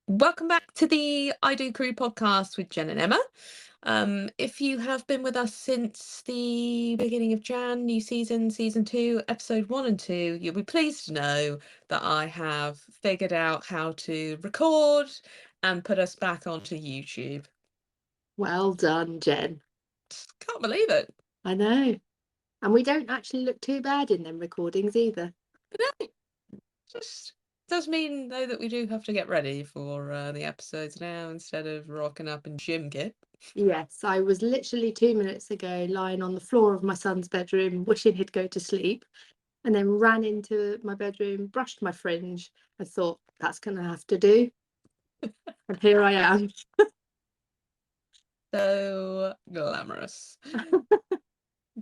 Welcome back to the I Do Crew podcast with Jen and Emma. If you have been with us since the beginning of Jan, new season, season 2, episode 1 and 2, you'll be pleased to know that I have figured out how to record and put us back onto YouTube. Well done, Jen. Just can't believe it. I know. And we don't actually look too bad in them recordings either. No, just does mean though that we do have to get ready for the episodes now instead of rocking up in gym kit. Yes, I was literally 2 minutes ago lying on the floor of my son's bedroom, wishing he'd go to sleep, and then ran into my bedroom, brushed my fringe, and thought, that's going to have to do. And here I am. So glamorous.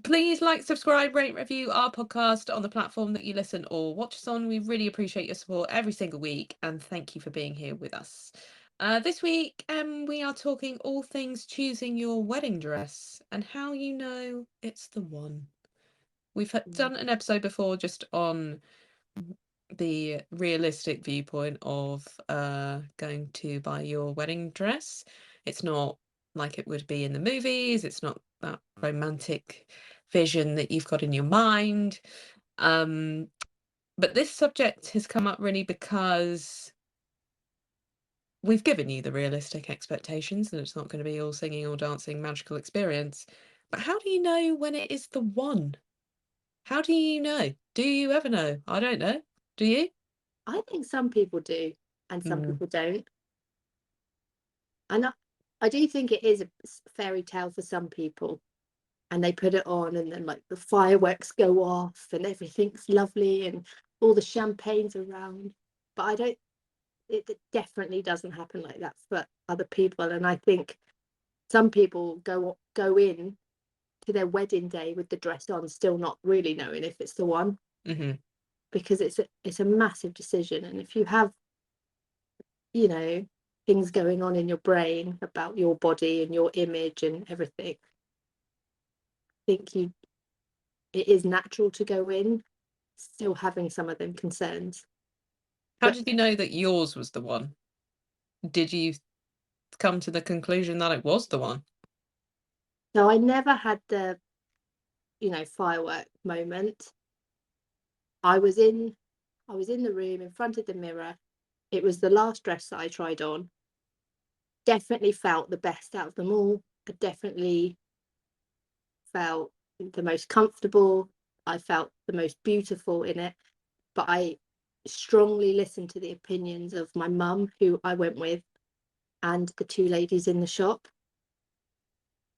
Please like, subscribe, rate, review our podcast on the platform that you listen or watch us on. We really appreciate your support every single week, and thank you for being here with us. This week, we are talking all things choosing your wedding dress and how you know it's the one. We've done an episode before just on the realistic viewpoint of going to buy your wedding dress. It's not like it would be in the movies. It's not that romantic vision that you've got in your mind. But this subject has come up really because we've given you the realistic expectations that it's not going to be all singing or dancing magical experience. But how do you know when it is the one? How do you know? Do you ever know? I don't know. Do you? I think some people do, and some people don't. And I do think it is a fairy tale for some people. And they put it on, and then like the fireworks go off and everything's lovely and all the champagne's around. But I don't, it definitely doesn't happen like that for other people. And I think some people go in to their wedding day with the dress on, still not really knowing if it's the one, because it's a massive decision. And if you have, you know, things going on in your brain about your body and your image and everything, I think it is natural to go in still having some of them concerns. How But did you know that yours was the one? Did you come to the conclusion that it was the one? no, I never had the, firework moment. I was in the room in front of the mirror. It was the last dress that I tried on. Definitely felt the best out of them all. I definitely felt the most comfortable. I felt the most beautiful in it. But I strongly listened to the opinions of my mum, who I went with, and the two ladies in the shop.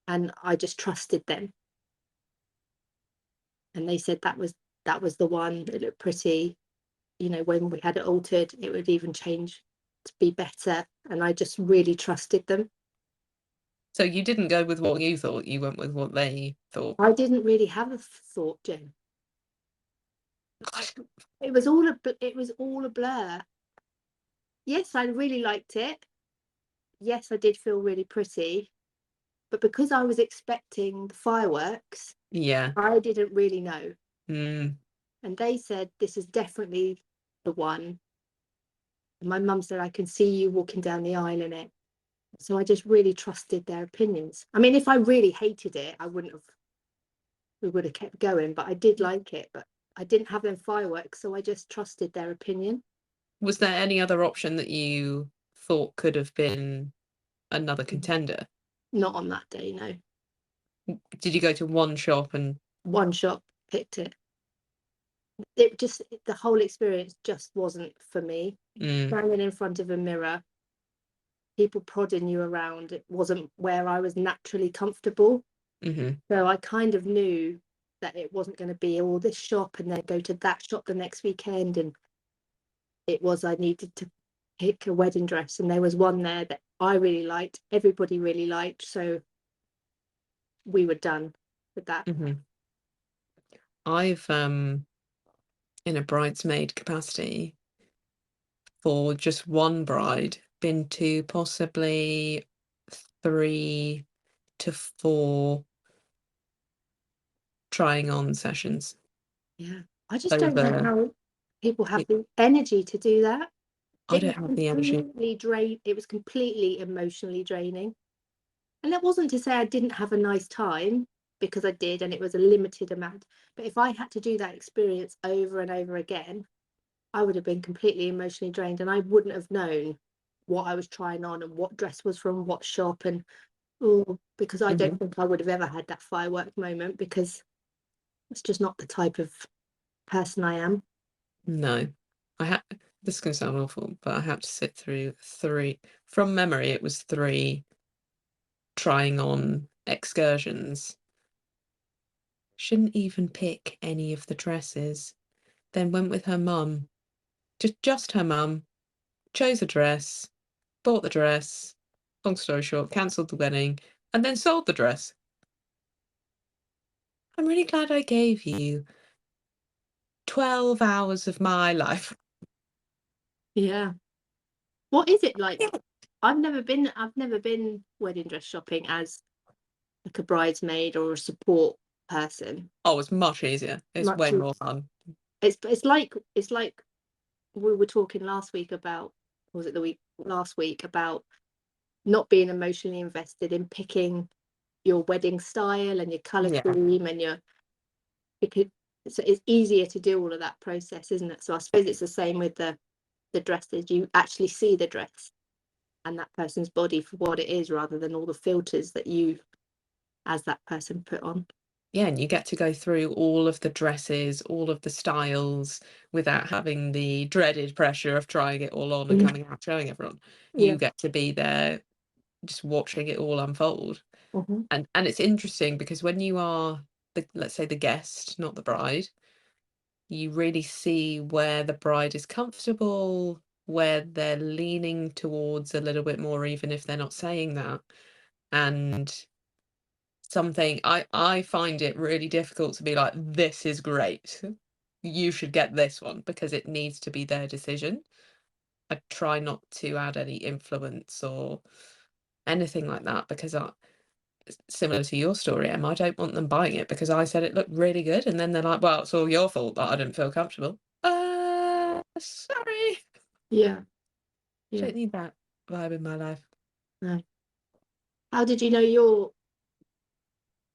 And I just trusted them. And they said that was the one. It looked pretty. When we had it altered, it would even change to be better. And I just really trusted them. So you didn't go with what you thought, you went with what they thought. I didn't really have a thought, Jen. It was all a blur. Yes, I really liked it. Yes, I did feel really pretty. But because I was expecting the fireworks, Yeah. I didn't really know. Mm. And they said, this is definitely the one. And my mum said, I can see you walking down the aisle in it. So I just really trusted their opinions. I mean, if I really hated it, we would have kept going, but I did like it, but I didn't have them fireworks, so I just trusted their opinion. Was there any other option that you thought could have been another contender? Not on that day, no. Did you go to one shop and One shop, picked it. The whole experience just wasn't for me. Standing in front of a mirror, people prodding you around, it wasn't where I was naturally comfortable. So I kind of knew that it wasn't going to be all this shop and then go to that shop the next weekend. And I needed to pick a wedding dress, and there was one there that I really liked, everybody really liked, so we were done with that. I've in a bridesmaid capacity for just one bride been to possibly 3 to 4 trying on sessions. Yeah, I just don't know how people have It, the energy to do that. I don't have the energy. It was completely emotionally draining. And that wasn't to say I didn't have a nice time, because I did, and it was a limited amount. But if I had to do that experience over and over again, I would have been completely emotionally drained, and I wouldn't have known what I was trying on and what dress was from what shop. And because I don't think I would have ever had that firework moment, because it's just not the type of person I am. No, this is going to sound awful, but I had to sit through 3, from memory, it was 3 trying on excursions. Shouldn't even pick any of the dresses. Then went with her mum. Just her mum. Chose a dress. Bought the dress. Long story short, cancelled the wedding. And then sold the dress. I'm really glad I gave you 12 hours of my life. Yeah. What is it like? I've never been wedding dress shopping as like a bridesmaid or a support person. Oh, it's much easier. It's way more fun. It's like we were talking last week about, or was it the week last week, about not being emotionally invested in picking your wedding style and your color scheme and so it's easier to do all of that process, isn't it? So I suppose it's the same with the dresses. You actually see the dress and that person's body for what it is, rather than all the filters that you as that person put on. Yeah, and you get to go through all of the dresses, all of the styles, without having the dreaded pressure of trying it all on and coming out showing everyone. You get to be there just watching it all unfold. And it's interesting because when you are let's say the guest, not the bride, you really see where the bride is comfortable, where they're leaning towards a little bit more, even if they're not saying that. And something I find it really difficult to be like, this is great, you should get this one, because it needs to be their decision. I try not to add any influence or anything like that, because similar to your story, Em, I don't want them buying it because I said it looked really good, and then they're like, well, it's all your fault that I didn't feel comfortable. Sorry. Yeah. Don't need that vibe in my life. No. How did you know your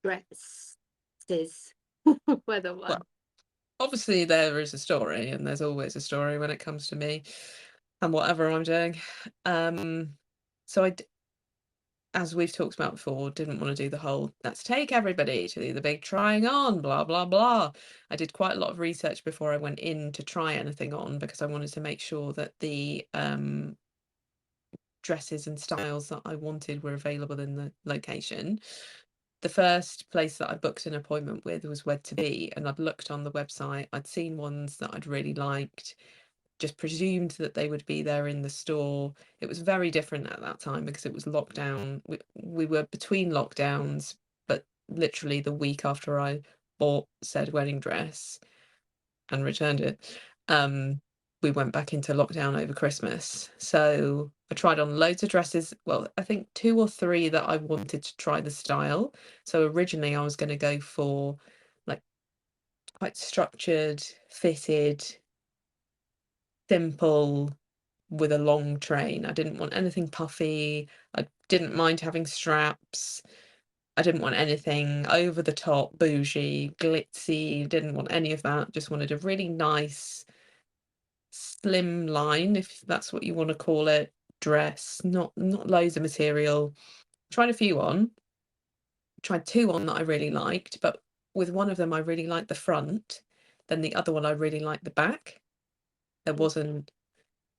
dresses were the one? Well, obviously there is a story, and there's always a story when it comes to me and whatever I'm doing. So as we've talked about before, didn't want to do the whole let's take everybody to the big trying on, blah blah blah. I did quite a lot of research before I went in to try anything on, because I wanted to make sure that the dresses and styles that I wanted were available in the location. The first place that I booked an appointment with was Wed2be, and I'd looked on the website, I'd seen ones that I'd really liked, just presumed that they would be there in the store. It was very different at that time because it was lockdown. We were between lockdowns, but literally the week after I bought said wedding dress and returned it, we went back into lockdown over Christmas. So I tried on loads of dresses. Well, I think 2 or 3 that I wanted to try the style. So originally I was going to go for like quite structured, fitted, simple, with a long train. I didn't want anything puffy. I didn't mind having straps. I didn't want anything over the top, bougie, glitzy. Didn't want any of that. Just wanted a really nice, slim line, if that's what you want to call it, dress. Not loads of material. Tried a few on. Tried 2 on that I really liked, but with one of them I really liked the front. Then the other one I really liked the back. There wasn't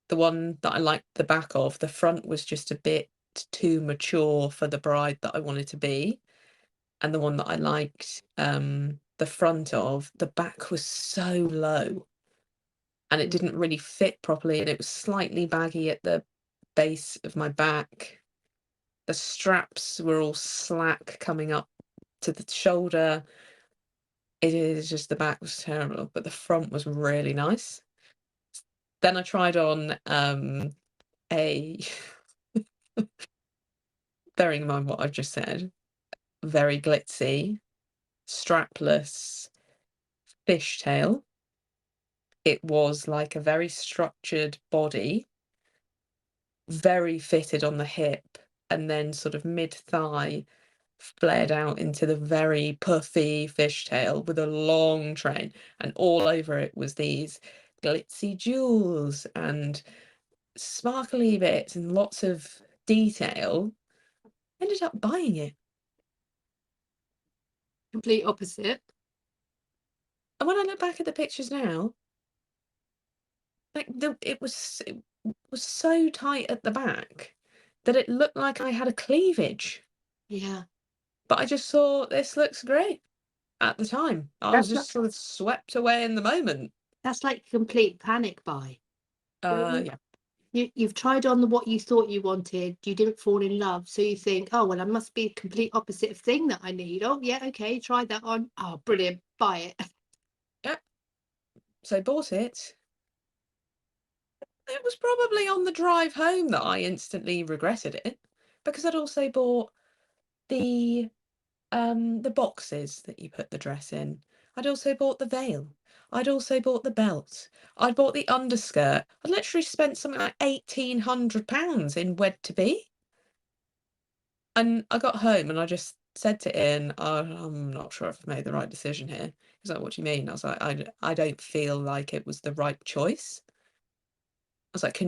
the one that I liked the back of, the front was just a bit too mature for the bride that I wanted to be. And the one that I liked, the front of, the back was so low and it didn't really fit properly, and it was slightly baggy at the base of my back. The straps were all slack coming up to the shoulder. It is just, the back was terrible, but the front was really nice. Then I tried on a bearing in mind what I've just said, very glitzy, strapless fishtail. It was like a very structured body very fitted on the hip, and then sort of mid-thigh flared out into the very puffy fishtail with a long train, and all over it was these glitzy jewels and sparkly bits and lots of detail. Ended up buying it. Complete opposite. And when I look back at the pictures now, like it was so tight at the back that it looked like I had a cleavage. Yeah. But I just thought this looks great at the time. I was That's just sort of swept away in the moment. That's like a complete panic buy. Yeah. You've tried on what you thought you wanted, you didn't fall in love, so you think, oh well, I must be a complete opposite of thing that I need. Oh yeah, okay, try that on. Oh brilliant, buy it. Yeah. So bought it. It was probably on the drive home that I instantly regretted it, because I'd also bought the boxes that you put the dress in. I'd also bought the veil. I'd also bought the belt. I'd bought the underskirt. I literally spent something like £1,800 in Wed to Be. And I got home and I just said to Ian, "Oh, I'm not sure if I've made the right decision here." He's like, "What do you mean?" I was like, I don't feel like it was the right choice. I was like,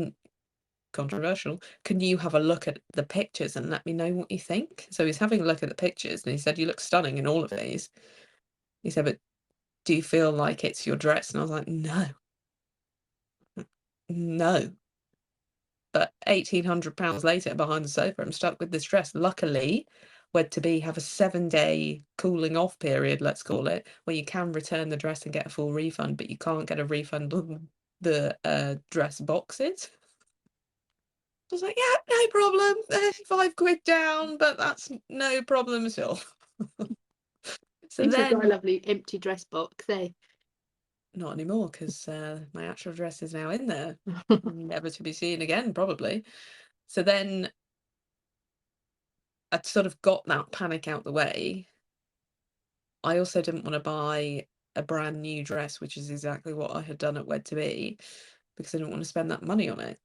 controversial, can you have a look at the pictures and let me know what you think? So he's having a look at the pictures and he said, "You look stunning in all of these." He said, "But do you feel like it's your dress?" And I was like, "No, no." But £1,800 later, behind the sofa, I'm stuck with this dress. Luckily, Wed to Be have a 7-day cooling off period, let's call it, where you can return the dress and get a full refund, but you can't get a refund on the dress boxes. I was like, "Yeah, no problem. £5 down, but that's no problem at all." At So least you've got a then, lovely empty dress box, eh? not anymore, because my actual dress is now in there, never to be seen again, probably. So then I'd sort of got that panic out the way. I also didn't want to buy a brand new dress, which is exactly what I had done at Wed to Be, because I didn't want to spend that money on it.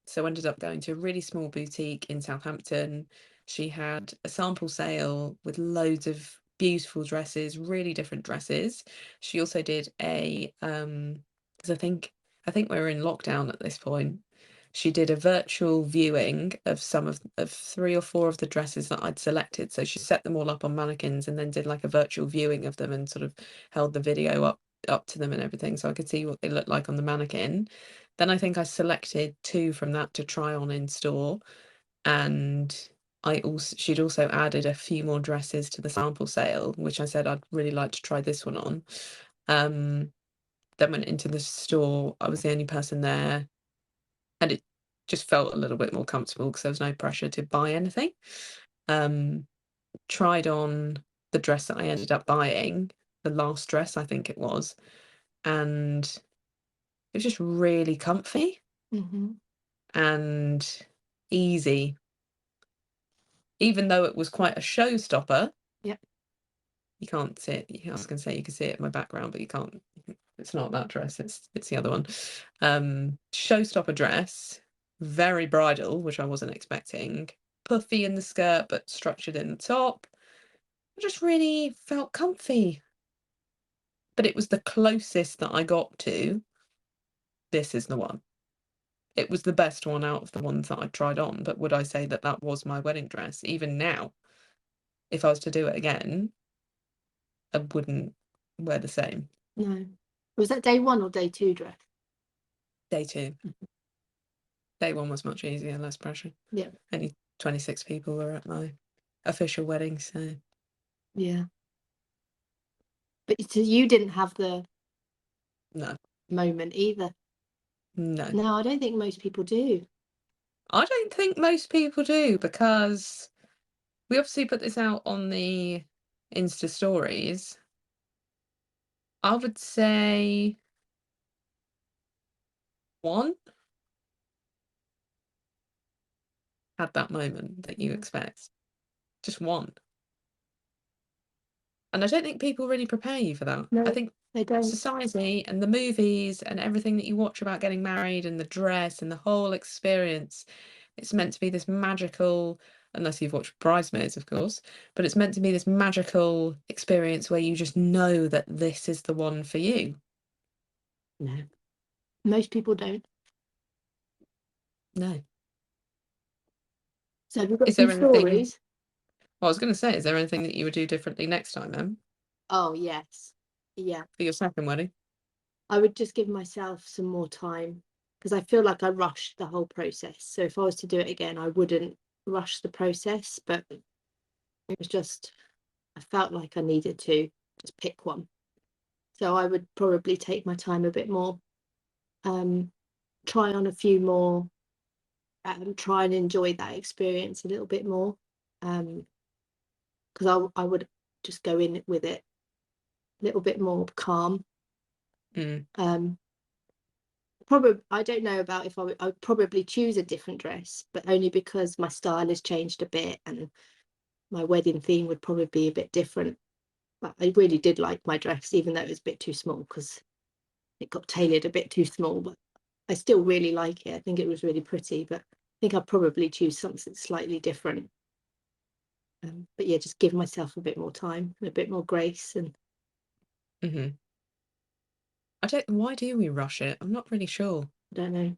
So I ended up going to a really small boutique in Southampton. She had a sample sale with loads of beautiful dresses, really different dresses. She also did a 'cause I think we were in lockdown at this point. She did a virtual viewing of some of 3 or 4 of the dresses that I'd selected. So she set them all up on mannequins and then did like a virtual viewing of them and sort of held the video up to them and everything, so I could see what they looked like on the mannequin. Then I think I selected 2 from that to try on in store, and she'd also added a few more dresses to the sample sale, which I said I'd really like to try this one on. Then went into the store. I was the only person there, and it just felt a little bit more comfortable because there was no pressure to buy anything. Tried on the dress that I ended up buying, the last dress I think it was, and it was just really comfy Mm-hmm. and easy, even though it was quite a showstopper. Yep. You can't see it. I was going to say you can see it in my background, but you can't. It's not that dress. It's the other one. Showstopper dress, very bridal, which I wasn't expecting. Puffy in the skirt, but structured in the top. I just really felt comfy. But it was the closest that I got to, "This is the one." It was the best one out of the ones that I tried on, but would I say that that was my wedding dress? Even now, if I was to do it again, I wouldn't wear the same. No. Was that day 1 or day 2 dress? Day 2. Day 1 was much easier, less pressure. Yeah. Only 26 people were at my official wedding, so Yeah. But so you didn't have the no, moment either. no. No, I don't think most people do. I don't think most people do, because we obviously put this out on the Insta stories. I would say 1 had that moment that you Yeah. expect. Just 1. And I don't think people really prepare you for that. I No. think They don't. Society and the movies and everything that you watch about getting married and the dress and the whole experience, it's meant to be this magical, unless you've watched Bridesmaids, of course, but it's meant to be this magical experience where you just know that this is the one for you. No. Most people don't. No. So have you got Is some there anything, stories? well, I was going to say, is there anything that you would do differently next time, then, Oh, yes. Yeah. for your second wedding? I would just give myself some more time because I feel like I rushed the whole process. So if I was to do it again, I wouldn't rush the process, but it was just, I felt like I needed to just pick one. So I would probably take my time a bit more, try on a few more, try and enjoy that experience a little bit more. Because I would just go in with it a little bit more calm. Mm. Probably, I don't know about if I would probably choose a different dress, but only because my style has changed a bit and my wedding theme would probably be a bit different. But I really did like my dress, even though it was a bit too small because it got tailored a bit too small. But I still really like it. I think it was really pretty, but I think I'd probably choose something slightly different. But yeah, just give myself a bit more time and a bit more grace. And Mm-hmm. Why do we rush it? I'm not really sure. I don't know.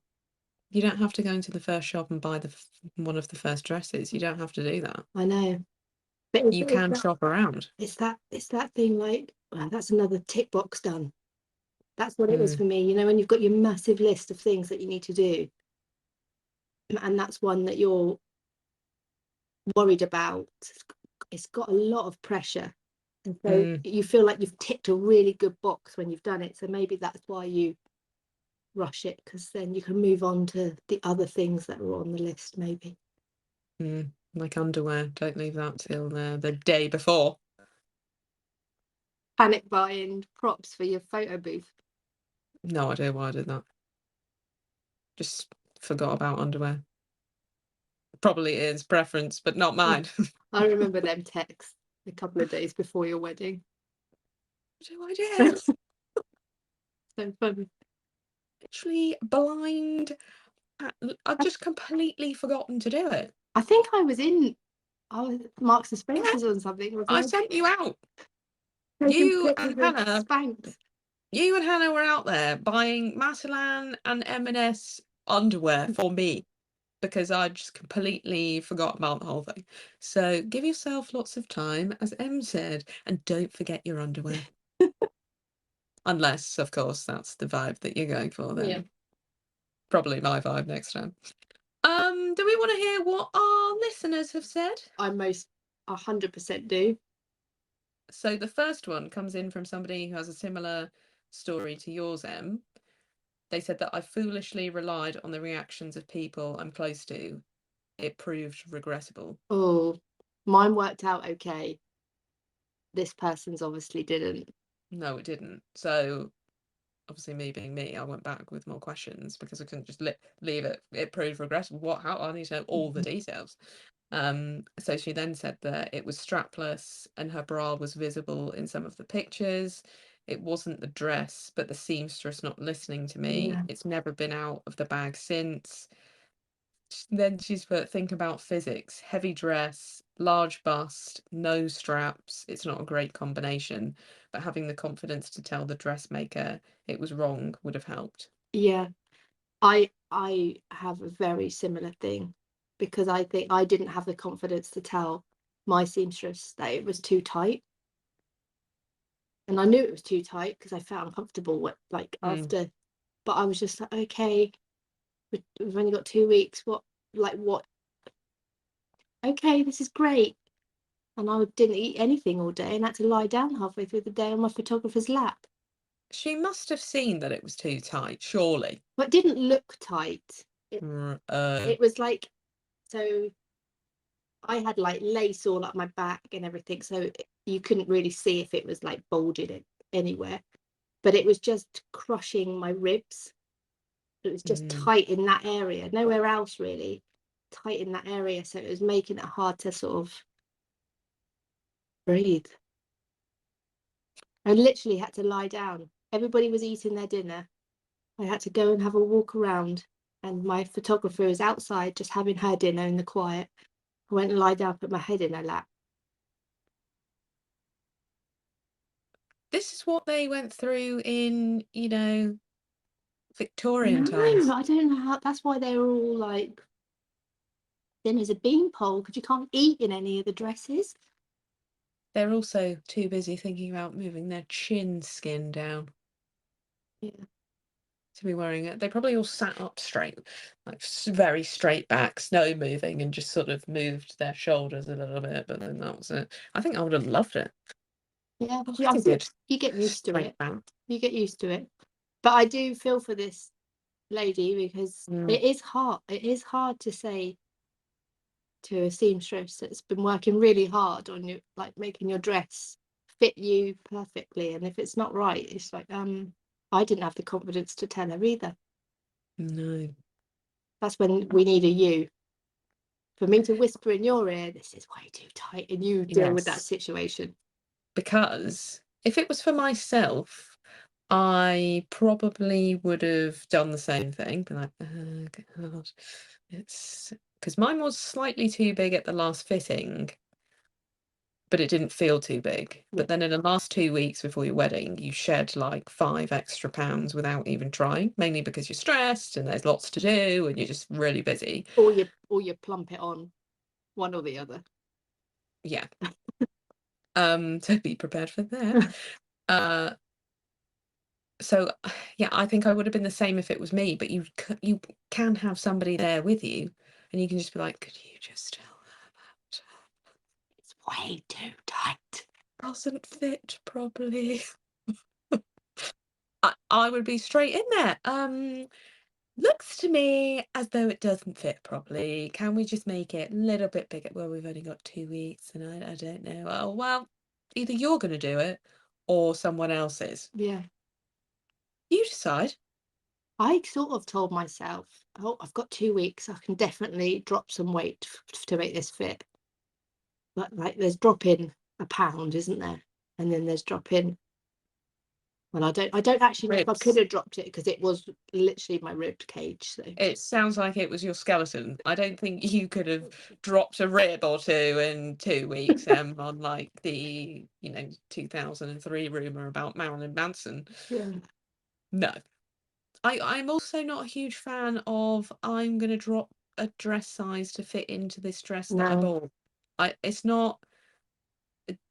You don't have to go into the first shop and buy one of the first dresses. You don't have to do that. I know, but You can shop around. it's that thing like, well, that's another tick box done. That's what it was Mm. for me. You know, when you've got your massive list of things that you need to do, and that's one that you're worried about, it's got a lot of pressure. And so Mm. you feel like you've ticked a really good box when you've done it. So maybe that's why you rush it, because then you can move on to the other things that are on the list, maybe. Mm. Like underwear. Don't leave that till the day before. Panic buying props for your photo booth. No idea why I did that. Just forgot about underwear. Probably is preference, but not mine. I remember them texts a couple of days before your wedding. What do I do? So funny. Literally blind. I've just completely forgotten to do it. I think I was in Marks and Spencers or something. Was I I sent you out. taking You pictures and of Hannah. Spanx? You and Hannah were out there buying Matalan and M&S underwear for me because I just completely forgot about the whole thing. So give yourself lots of time, as Em said, and don't forget your underwear. Unless, of course, that's the vibe that you're going for, then Yeah. probably my vibe next time. Do we want to hear what our listeners have said? I most 100% do. So the first one comes in from somebody who has a similar story to yours, Em. They said that I foolishly relied on the reactions of people I'm close to. It proved regrettable. Oh, mine worked out okay. This person's obviously didn't. No, it didn't. So obviously, me being me, I went back with more questions because I couldn't just leave it. It proved regrettable. What? How? I need to know all the details. So she then said that it was strapless and her bra was visible in some of the pictures. It wasn't the dress, but the seamstress not listening to me. Yeah. It's never been out of the bag since. Then she's put, think about physics. Heavy dress, large bust, no straps. It's not a great combination, but having the confidence to tell the dressmaker it was wrong would have helped. Yeah. I have a very similar thing because I think I didn't have the confidence to tell my seamstress that it was too tight. And I knew it was too tight because I felt uncomfortable like Mm. after, but I was just like, okay, we've only got 2 weeks. What? Okay, this is great. And I didn't eat anything all day and had to lie down halfway through the day on my photographer's lap. She must have seen that it was too tight, surely. But it didn't look tight. Uh, It was like, so I had like lace all up my back and everything, so you couldn't really see if it was like bulging it anywhere. But it was just crushing my ribs. It was just mm. tight in that area, nowhere else really. Tight in that area, so it was making it hard to sort of breathe. I literally had to lie down. Everybody was eating their dinner. I had to go and have a walk around, and my photographer was outside just having her dinner in the quiet. I went and lie down, put my head in her lap. This is what they went through in, Victorian No, times. I don't know how. That's why they were all like thin as a beanpole, because you can't eat in any of the dresses. They're also too busy thinking about moving their chin skin down Yeah. to be wearing it. They probably all sat up straight, like very straight backs, no moving, and just sort of moved their shoulders a little bit. But then that was it. I think I would have loved it. Yeah, I yeah, like a good you get used to straight it. back. You get used to it. But I do feel for this lady, because it is hard. It is hard to say to a seamstress that's been working really hard on you, like making your dress fit you perfectly, and if it's not right, it's like I didn't have the confidence to tell her either. No. That's when we need a you, for me to whisper in your ear, this is way too tight, and you deal with that Yes. situation. Because if it was for myself, I probably would have done the same thing. Be like, oh, God. It's because mine was slightly too big at the last fitting, but it didn't feel too big. Yeah. But then in the last 2 weeks before your wedding, you shed like 5 extra pounds without even trying, mainly because you're stressed and there's lots to do and you're just really busy. Or you plump it on, one or the other. Yeah. So be prepared for that. Uh, so yeah, I think I would have been the same if it was me, but you can have somebody there with you and you can just be like, could you just tell her that It's way too tight. doesn't fit properly? I would be straight in there. Looks to me as though it doesn't fit properly. Can we just make it a little bit bigger? Well, we've only got 2 weeks and I don't know. Oh, well, either you're going to do it or someone else is. Yeah. You decide. I sort of told myself, oh, I've got 2 weeks, I can definitely drop some weight to make this fit. But like, there's dropping a pound, isn't there? And then there's dropping. Well, I don't actually know if I could Ribs. have dropped it, because it was literally my ribbed cage. So It sounds like it was your skeleton. I don't think you could have dropped a rib or two in 2 weeks, on like the 2003 rumor about Marilyn Manson. yeah, No. I'm also not a huge fan of I'm gonna drop a dress size to fit into this dress that I no, bought. It's not.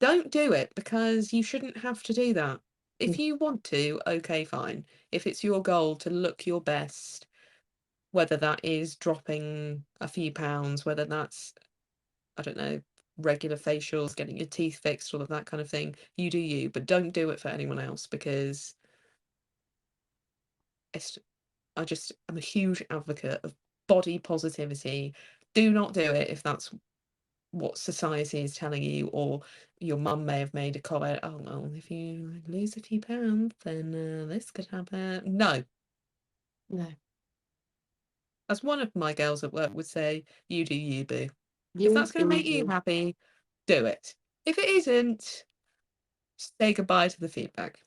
Don't do it, because you shouldn't have to do that. If you want to, okay, fine. If it's your goal to look your best, whether that is dropping a few pounds, whether that's, I don't know, regular facials, getting your teeth fixed, all of that kind of thing, you do you, but don't do it for anyone else, because it's I'm a huge advocate of body positivity. Do not do it if that's what society is telling you, or your mum may have made a comment, oh well, if you lose a few pounds then this could happen. No. no. As one of my girls at work would say, you do you, boo. If You that's going to do make you you. happy, do it. If it isn't, say goodbye to the feedback.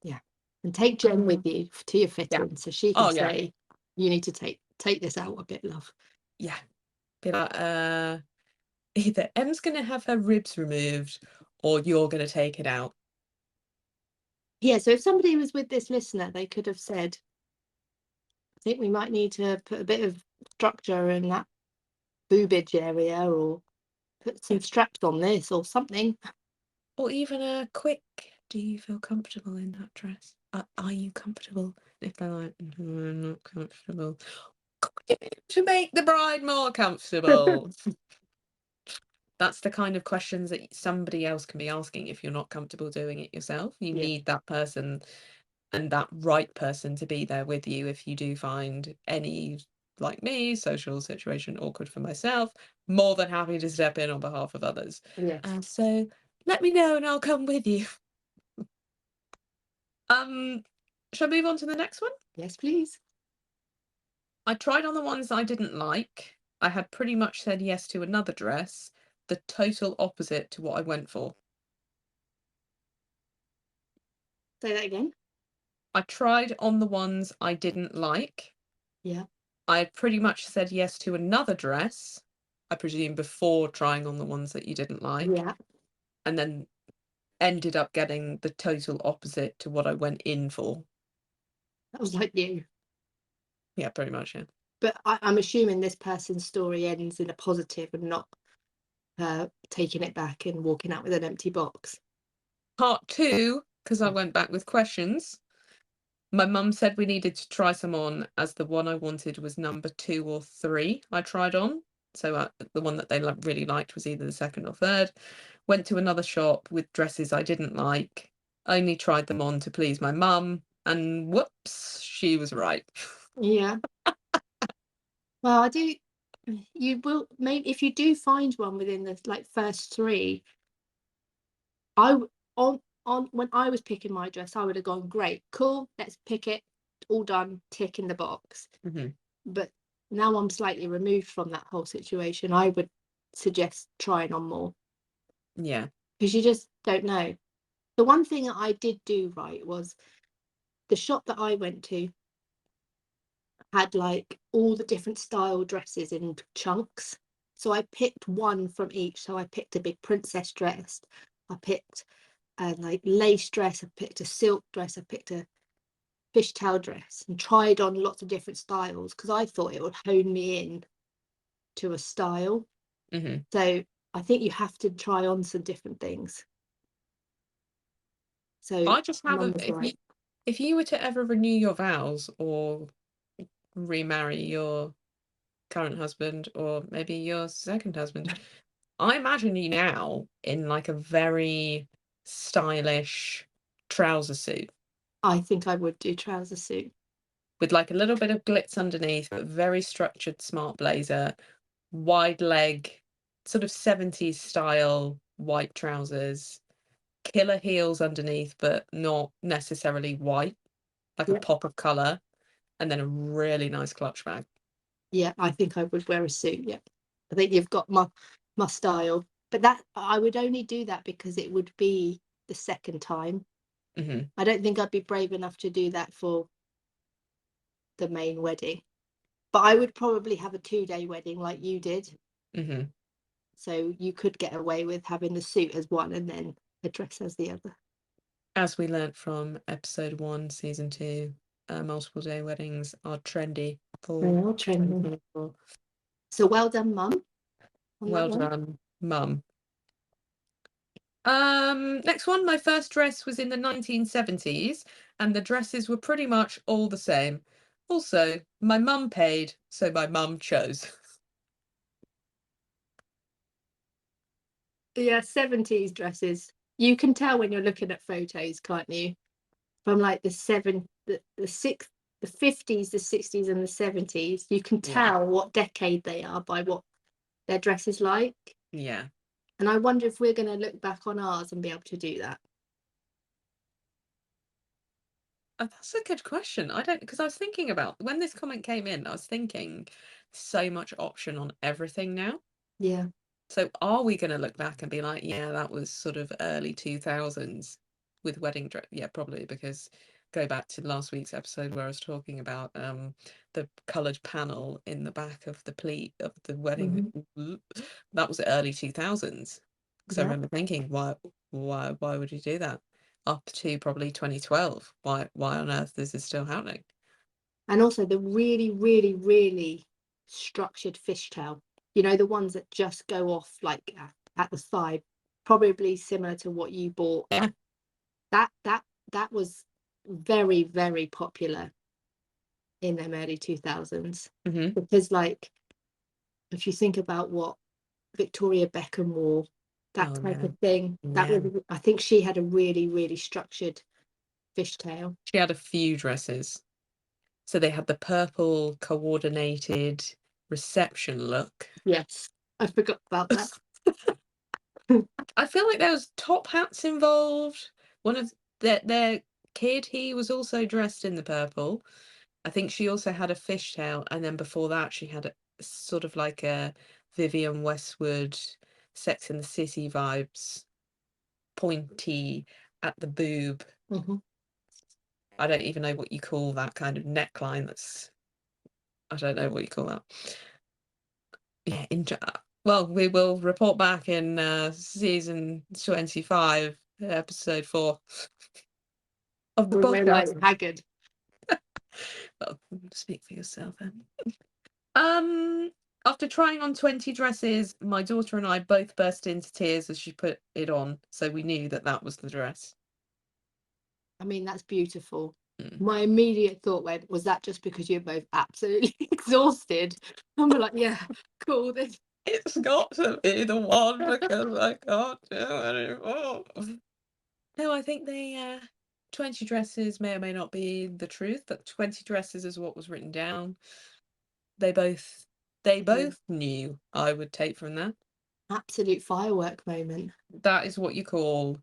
Yeah, and take Jen with you to your Yeah. fitting, so she can Oh yeah. say, you need to take this out a bit, love. Yeah. Be like, either Em's going to have her ribs removed or you're going to take it out. Yeah, so if somebody was with this listener, they could have said, I think we might need to put a bit of structure in that boobage area, or put some straps on this or something. Or even a quick, do you feel comfortable in that dress? Are you comfortable? If they're like, no, I'm not comfortable. To make the bride more comfortable. That's the kind of questions that somebody else can be asking if you're not comfortable doing it yourself. You Yeah. need that person and that right person to be there with you if you do find any, like me, social situation awkward for myself. More than happy to step in on behalf of others. Yeah. So let me know and I'll come with you. Shall I move on to the next one? Yes, please. I tried on the ones I didn't like. I had pretty much said yes to another dress, the total opposite to what I went for. Say that again. I tried on the ones I didn't like. Yeah. I had pretty much said yes to another dress, I presume before trying on the ones that you didn't like, Yeah. and then ended up getting the total opposite to what I went in for. That was like you. Yeah, pretty much, yeah. But I'm assuming this person's story ends in a positive and not taking it back and walking out with an empty box. Part 2, because I went back with questions. My mum said we needed to try some on, as the one I wanted was number 2 or 3 I tried on. So the one that they really liked was either the second or third. Went to another shop with dresses I didn't like. Only tried them on to please my mum, and whoops, she was right. Yeah. Well, I do. You will, maybe if you do find one within the like first 3. On when I was picking my dress, I would have gone, great, cool, let's pick it, all done, tick in the box. Hmm. But now I'm slightly removed from that whole situation. I would suggest trying on more Yeah. because you just don't know. The one thing that I did do right was the shop that I went to had like all the different style dresses in chunks. So I picked one from each. So I picked a big princess dress. I picked a like lace dress. I picked a silk dress. I picked a fishtail dress and tried on lots of different styles because I thought it would hone me in to a style. Hmm. So I think you have to try on some different things. So I just have Mum was right. if you were to ever renew your vows or remarry your current husband or maybe your second husband, I imagine you now in like a very stylish trouser suit I think I would do trouser suit. with like a little bit of glitz underneath, but very structured smart blazer, wide leg, sort of 70s style white trousers, killer heels underneath, but not necessarily white, like a Yeah. pop of color, and then a really nice clutch bag. Yeah, I think I would wear a suit. Yeah. I think you've got my style. But that I would only do that because it would be the second time. Hmm. I don't think I'd be brave enough to do that for the main wedding. But I would probably have a 2-day wedding like you did. Hmm. So you could get away with having the suit as one and then a dress as the other. As we learnt from episode 1, season 2, multiple day weddings are trendy They for are trending. 2024. So well done, Mum, on that Well one. done, mum. Next one, my first dress was in the 1970s, and the dresses were pretty much all the same. Also, my mum paid, so my mum chose. Yeah, 70s dresses. You can tell when you're looking at photos, can't you? From like the 50s, the 60s, and the 70s. You can Yeah. tell what decade they are by what their dress is like. Yeah. And I wonder if we're going to look back on ours and be able to do that. That's a good question. I don't, because I was thinking about when this comment came in, I was thinking so much option on everything now. Yeah. So are we going to look back and be like, yeah, that was sort of early 2000s with wedding dress? Yeah, probably, because go back to last week's episode where I was talking about the coloured panel in the back of the pleat of the wedding. Mhm. That was early 2000s. Because I Yeah. remember thinking, why would you do that? Up to probably 2012. Why on earth is this still happening? And also the really, really, really structured fishtail. You know, the ones that just go off like at the side, probably similar to what you bought. Yeah. That was very, very popular in them early 2000s. Hmm. Because like if you think about what Victoria Beckham wore, that Oh type yeah. of thing, that Yeah. was, I think she had a really, really structured fishtail. She had a few dresses. So they had the purple coordinated reception look. Yes, I forgot about that. I feel like there was top hats involved. One of their kid, he was also dressed in the purple. I think she also had a fishtail, and then before that, she had a sort of like a Vivienne Westwood, Sex and the City vibes, pointy at the boob, Mhm. I don't even know what you call that kind of neckline. I don't know what you call that. Yeah, well, we will report back in season 25, episode 4 of the When we're like podcast. haggard. Well, speak for yourself then. After trying on 20 dresses, my daughter and I both burst into tears as she put it on, so we knew that that was the dress. I mean, that's beautiful. Mm. My immediate thought was that just because you're both absolutely exhausted? And we're like, yeah, cool. This It's got to be the one because I can't do anymore. No, I think 20 dresses may or may not be the truth, but 20 dresses is what was written down. They both knew I would take from that. absolute firework moment. That is what you call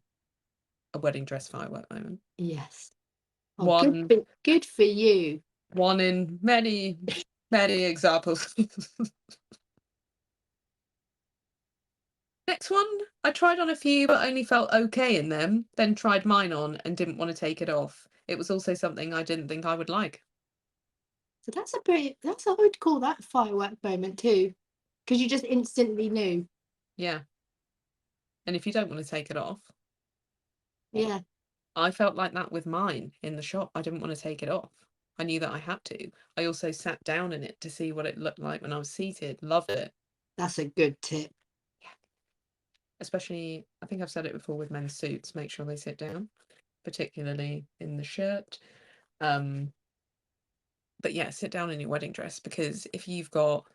a wedding dress firework moment. Yes. Oh, One good for you. one in many, many examples. Next one, I tried on a few but only felt okay in them, then tried mine on and didn't want to take it off. It was also something I didn't think I would like. So I would call that a firework moment too. Because you just instantly knew. Yeah. And if you don't want to take it off, Yeah. I felt like that with mine in the shop. I didn't want to take it off. I knew that I had to. I also sat down in it to see what it looked like when I was seated. Loved it. That's a good tip. Yeah. Especially, I think I've said it before with men's suits, make sure they sit down, particularly in the shirt. But yeah, sit down in your wedding dress, because if you've got,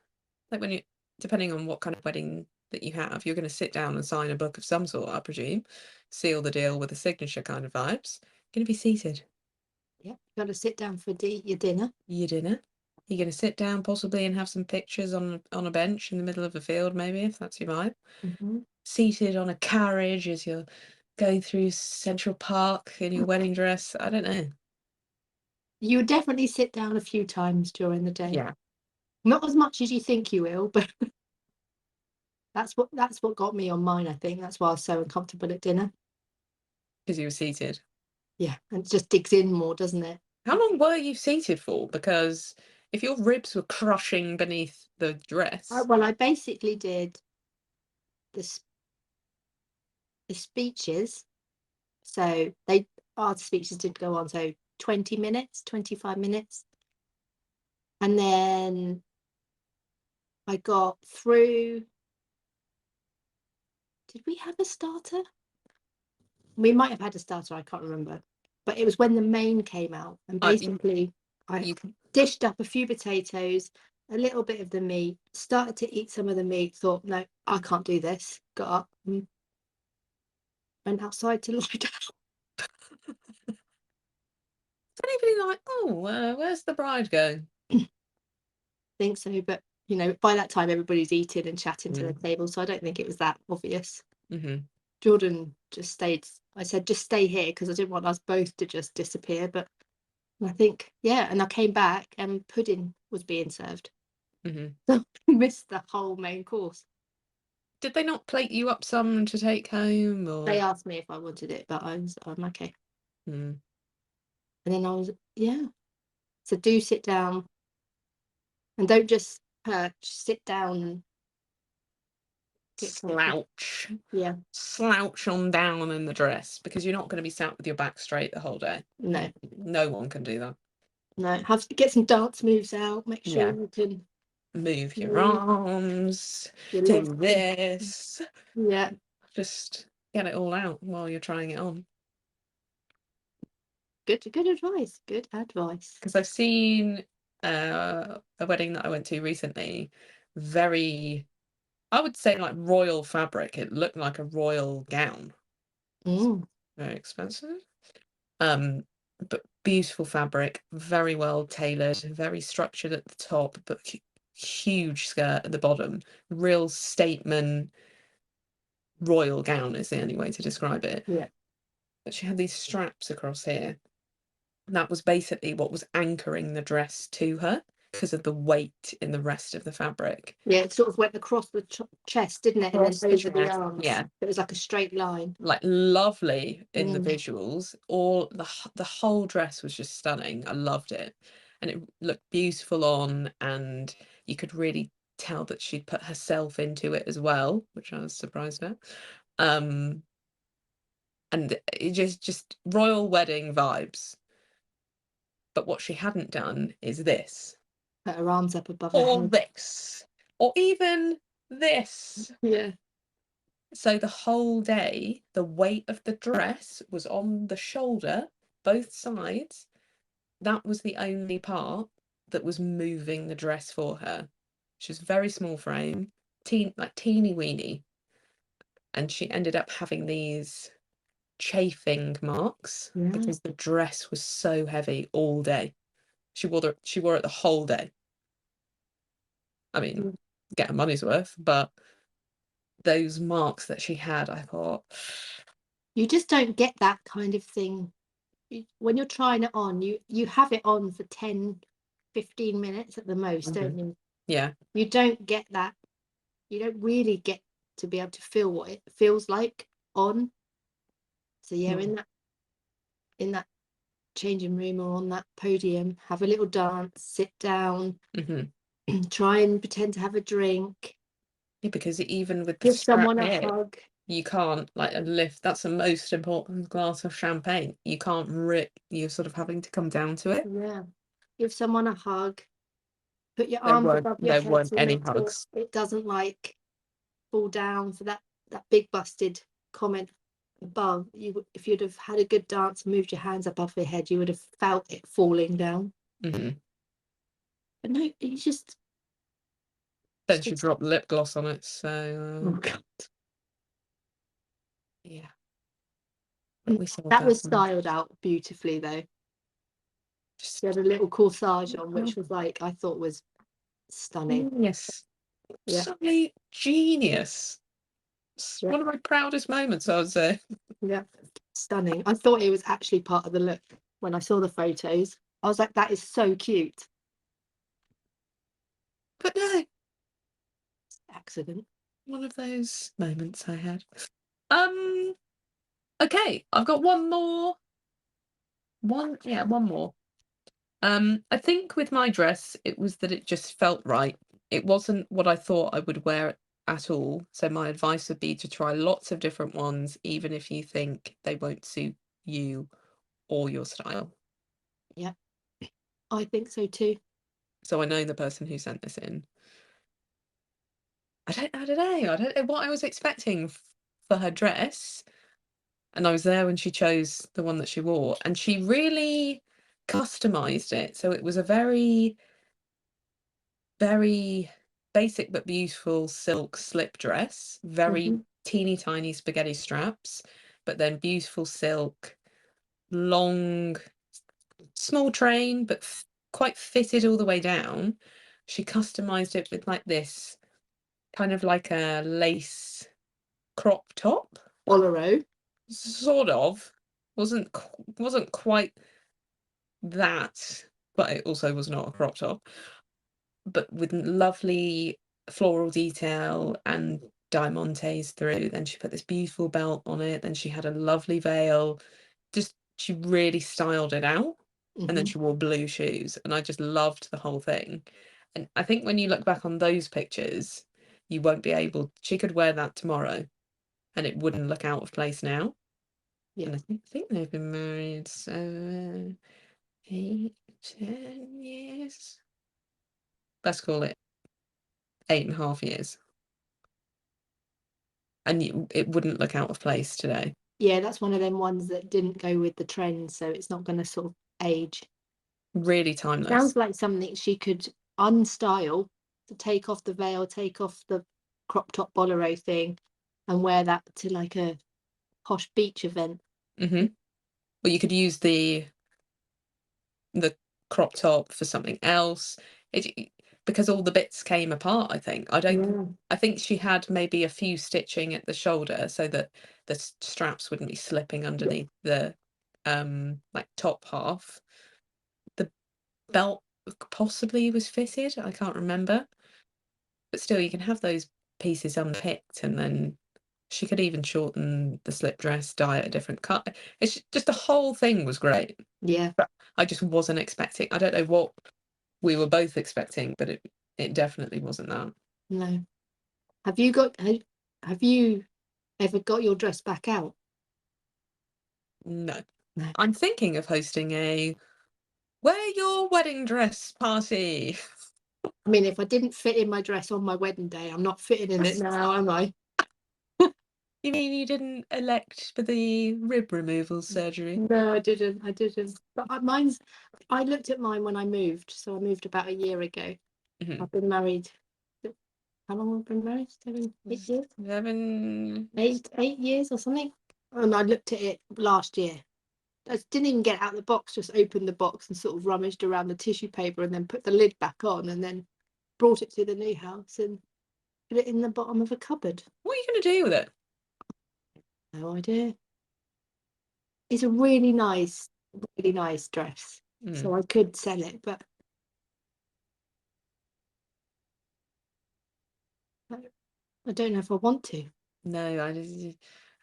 like, depending on what kind of wedding that you have, you're going to sit down and sign a book of some sort, I presume, seal the deal with a signature kind of vibes. You're going to be seated. Yeah, you got to sit down for your dinner. Your dinner. You're going to sit down possibly and have some pictures on a bench in the middle of a field, maybe, if that's your vibe. Mm-hmm. Seated on a carriage as you're going through Central Park in your wedding dress. I don't know. You would definitely sit down a few times during the day. Yeah. Not as much as you think you will, but that's what got me on mine, I think. That's why I was so uncomfortable at dinner. Because you were seated. Yeah, and it just digs in more, doesn't it? How long were you seated for? Because if your ribs were crushing beneath the dress. Well, I basically did the speeches. So our speeches did go on, so 20 minutes, 25 minutes. And then I got through. Did we have a starter? We might have had a starter, I can't remember. But it was when the main came out. And basically, I dished up a few potatoes, a little bit of the meat, started to eat some of the meat, thought, no, I can't do this. Got up and went outside to lie down. Is anybody like, oh, where's the bride going? Think so, but by that time everybody's eating and chatting to the table, so I don't think it was that obvious. Jordan just stayed. I said, just stay here, because I didn't want us both to just disappear. But I think, yeah, and I came back and pudding was being served. So I missed the whole main course. Did they not plate you up some to take home? Or they asked me if I wanted it, but I'm okay. And then I was, yeah, so do sit down and don't just perch, sit down and slouch. Yeah, slouch on down in the dress, because you're not going to be sat with your back straight the whole day. No one can do that. No, have to get some dance moves out, make sure you can move your arms, do this. Yeah, just get it all out while you're trying it on. Good advice. Good advice. Because I've seen a wedding that I went to recently, very, I would say, like royal fabric. It looked like a royal gown. Very expensive. But beautiful fabric, very well tailored, very structured at the top, but huge skirt at the bottom. Real statement royal gown is the only way to describe it. Yeah. But she had these straps across here. And that was basically what was anchoring the dress to her. because of the weight in the rest of the fabric. Yeah, it sort of went across the chest, didn't it? Across And the then over the chest, arms. yeah. It was like a straight line. Like lovely in the Mm. visuals. All the whole dress was just stunning. I loved it, and it looked beautiful on, and you could really tell that she'd put herself into it as well, which I was surprised at. And it just royal wedding vibes. But what she hadn't done is this, Put her arms up above her or head. this, or even this. Yeah. So the whole day, the weight of the dress was on the shoulder, both sides. That was the only part that was moving the dress for her. She was very small frame, like teeny weeny. And she ended up having these chafing marks Yeah. because the dress was so heavy all day. She wore it the whole day. I mean, get her money's worth, but those marks that she had, I thought, You just don't get that kind of thing when you're trying it on. You have it on for 10-15 minutes at the most, don't you? Yeah. You don't get that. You don't really get to be able to feel what it feels like on. So yeah, in that changing room or on that podium, have a little dance, sit down, try and pretend to have a drink. Yeah, because even with the Give strap someone a here, hug. you can't like lift. That's the most important glass of champagne. You can't rip. You're sort of having to come down to it. Yeah. Give someone a hug. Put your arms above your There head weren't so any hugs. it doesn't like fall down for that big busted comment above. If you'd have had a good dance and moved your hands above your head, you would have felt it falling down. Mm-hmm. But no, it's just. Then she dropped lip gloss on it, so Oh God. yeah. But we saw That was styled out beautifully though. She had a little corsage on, which was like, I thought was stunning. Yes. Yeah. Absolutely genius. It's one of my proudest moments, I would say. Yeah. Stunning. I thought it was actually part of the look when I saw the photos. I was like, that is so cute. But no. Accident. One of those moments I had. Okay, I've got one more. One more. I think with my dress, it was that it just felt right. It wasn't what I thought I would wear at all. So my advice would be to try lots of different ones, even if you think they won't suit you or your style. Yeah, I think so too. So I know the person who sent this in. I don't know. I don't know what I was expecting for her dress. And I was there when she chose the one that she wore, and she really customized it. So it was a very, very basic but beautiful silk slip dress, very teeny tiny spaghetti straps, but then beautiful silk, long, small train, but quite fitted all the way down. She customized it with like this kind of like a lace crop top. Bolero. Sort of. Wasn't quite that, but it also was not a crop top. But with lovely floral detail and diamantes through. Then she put this beautiful belt on it. Then she had a lovely veil. Just she really styled it out. And then she wore blue shoes, and I just loved the whole thing. And I think when you look back on those pictures, you won't be able. She could wear that tomorrow, and it wouldn't look out of place now. Yeah. And I think they've been married 7, 8, 10 years. Let's call it 8.5 years. And it wouldn't look out of place today. Yeah, that's one of them ones that didn't go with the trend, so it's not going to sort of age. Really timeless. Sounds like something she could unstyle, to take off the veil, take off the crop top bolero thing, and wear that to like a posh beach event. Or you could use the crop top for something else. Because all the bits came apart, I think. I think she had maybe a few stitching at the shoulder so that the straps wouldn't be slipping underneath the like top half. The belt possibly was fitted. I can't remember. But still, you can have those pieces unpicked, and then she could even shorten the slip dress, dye it a different cut. It's just the whole thing was great. Yeah. But I just wasn't expecting. I don't know what we were both expecting, but it definitely wasn't that. No. Have you ever got your dress back out? No. No. I'm thinking of hosting a wear your wedding dress party. I mean, if I didn't fit in my dress on my wedding day, I'm not fitting in it now, am I? You mean you didn't elect for the rib removal surgery? No, I didn't. But I looked at mine when I moved. So I moved about a year ago. Mhm. I've been married. How long have I been married? 7, 8 years? 7. 8 years or something. And I looked at it last year. I didn't even get out of the box, just opened the box and sort of rummaged around the tissue paper and then put the lid back on and then brought it to the new house and put it in the bottom of a cupboard. What are you going to do with it? No idea. It's a really nice dress. So I could sell it, but I don't know if I want to. No, I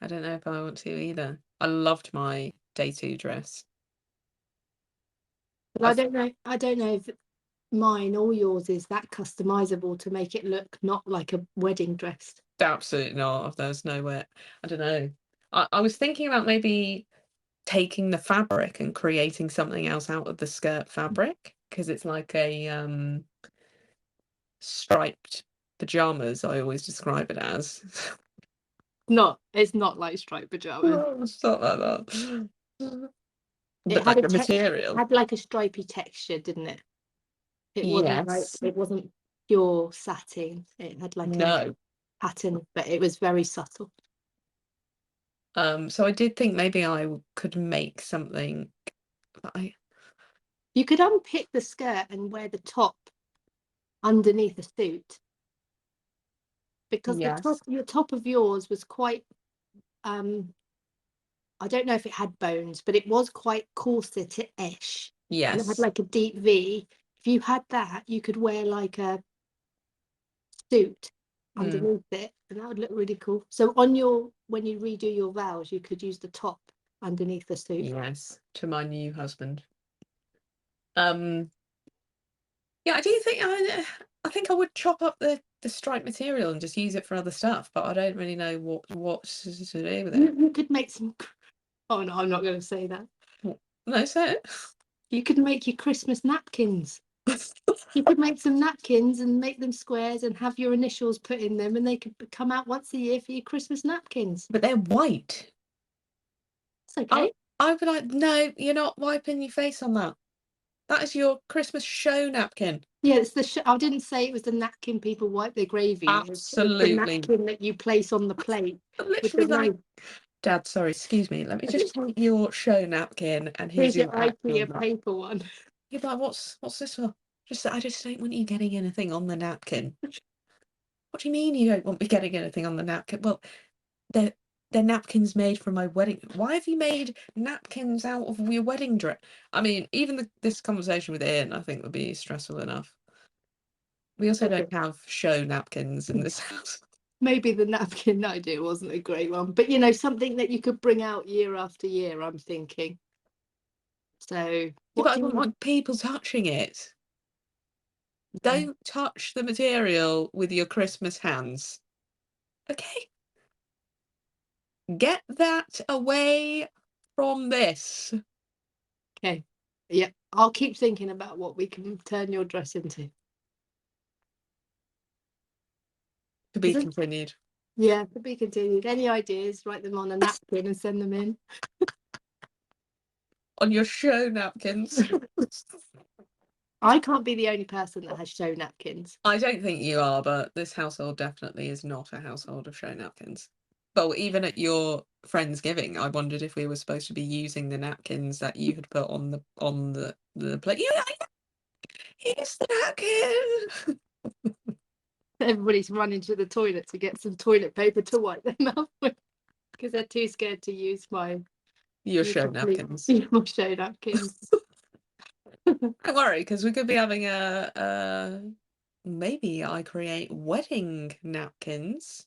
don't know if I want to either. I loved my day 2 dress. But I don't know if mine or yours is that customizable to make it look not like a wedding dress. Absolutely not. There's nowhere. I don't know. I was thinking about maybe taking the fabric and creating something else out of the skirt fabric, because it's like a striped pajamas, I always describe it as. It's not like striped pajamas. It's not like that. It But like the material. had like a stripy texture, didn't it? It Yes. wasn't pure satin. It had like a No. pattern, but it was very subtle. So I did think maybe I could make something. You could unpick the skirt and wear the top underneath the suit, because Yes. the top of yours was quite I don't know if it had bones, but it was quite corset-ish. And it had Yes. like a deep V. If you had that, you could wear like a suit underneath it, and that would look really cool. So when you redo your vows, you could use the top underneath the suit. Yes, to my new husband. Yeah, I do think I think I would chop up the striped material and just use it for other stuff, but I don't really know what to do with it. You could make some. Oh no, I'm not going to say that. No, say it. You could make your Christmas napkins. You could make some napkins and make them squares and have your initials put in them, and they could come out once a year for your Christmas napkins. But they're white. It's okay. I'd be like, no, you're not wiping your face on that. That is your Christmas show napkin. Yeah, it's the I didn't say it was the napkin people wipe their gravy. Absolutely. It's the napkin that you place on the plate. Literally like, Dad, sorry, excuse me. Let me just take your show napkin and here's your IKEA paper one. You're like, what's this for? I just don't want you getting anything on the napkin. What do you mean you don't want me getting anything on the napkin? Well, they're napkins made from my wedding. Why have you made napkins out of your wedding dress? I mean, even this conversation with Ian, I think, would be stressful enough. We also don't have show napkins in this house. Maybe the napkin idea wasn't a great one, but something that you could bring out year after year, I'm thinking. So, but I don't want people touching it. Don't touch the material with your Christmas hands. Okay? Get that away from this. Okay. Yeah, I'll keep thinking about what we can turn your dress into. To be continued. Yeah, to be continued. Any ideas, write them on a napkin and send them in. On your show napkins. I can't be the only person that has show napkins. I don't think you are, but this household definitely is not a household of show napkins. But even at your Friendsgiving, I wondered if we were supposed to be using the napkins that you had put on the plate. Yeah, here's the napkin. Everybody's running to the toilet to get some toilet paper to wipe their mouth with, because they're too scared to use your show napkins. Your show napkins. Don't worry, because we could be having maybe I create wedding napkins,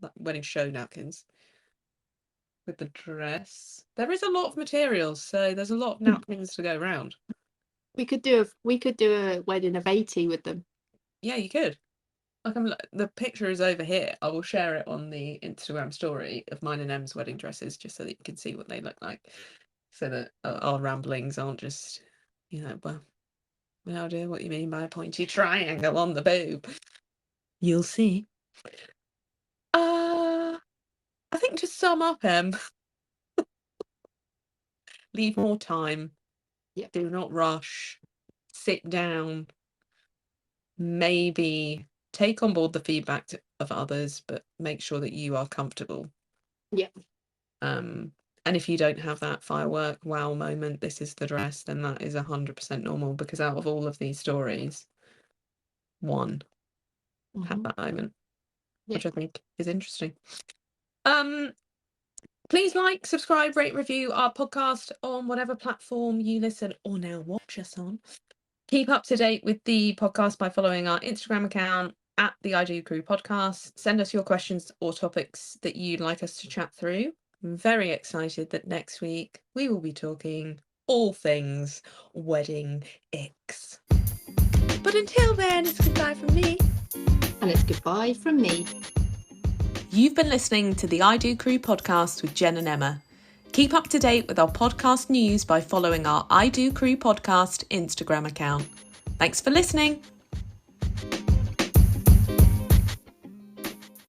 like wedding show napkins with the dress. There is a lot of materials, so there's a lot of napkins to go around. We could do a wedding of 80 with them. Yeah, you could. The picture is over here. I will share it on the Instagram story of mine and Em's wedding dresses, just so that you can see what they look like, so that our ramblings aren't just, well, no idea what you mean by a pointy triangle on the boob. You'll see. I think to sum up, leave more time. Yeah. Do not rush. Sit down. Maybe take on board the feedback of others, but make sure that you are comfortable. Yeah. And if you don't have that firework wow moment, this is the dress, then that is 100% normal, because out of all of these stories, one had that moment, which I think is interesting. Please like, subscribe, rate, review our podcast on whatever platform you listen or now watch us on. Keep up to date with the podcast by following our Instagram account at the I Do Crew Podcast. Send us your questions or topics that you'd like us to chat through. I'm very excited that next week we will be talking all things wedding icks. But until then, it's goodbye from me. And it's goodbye from me. You've been listening to the I Do Crew Podcast with Jen and Emma. Keep up to date with our podcast news by following our I Do Crew Podcast Instagram account. Thanks for listening.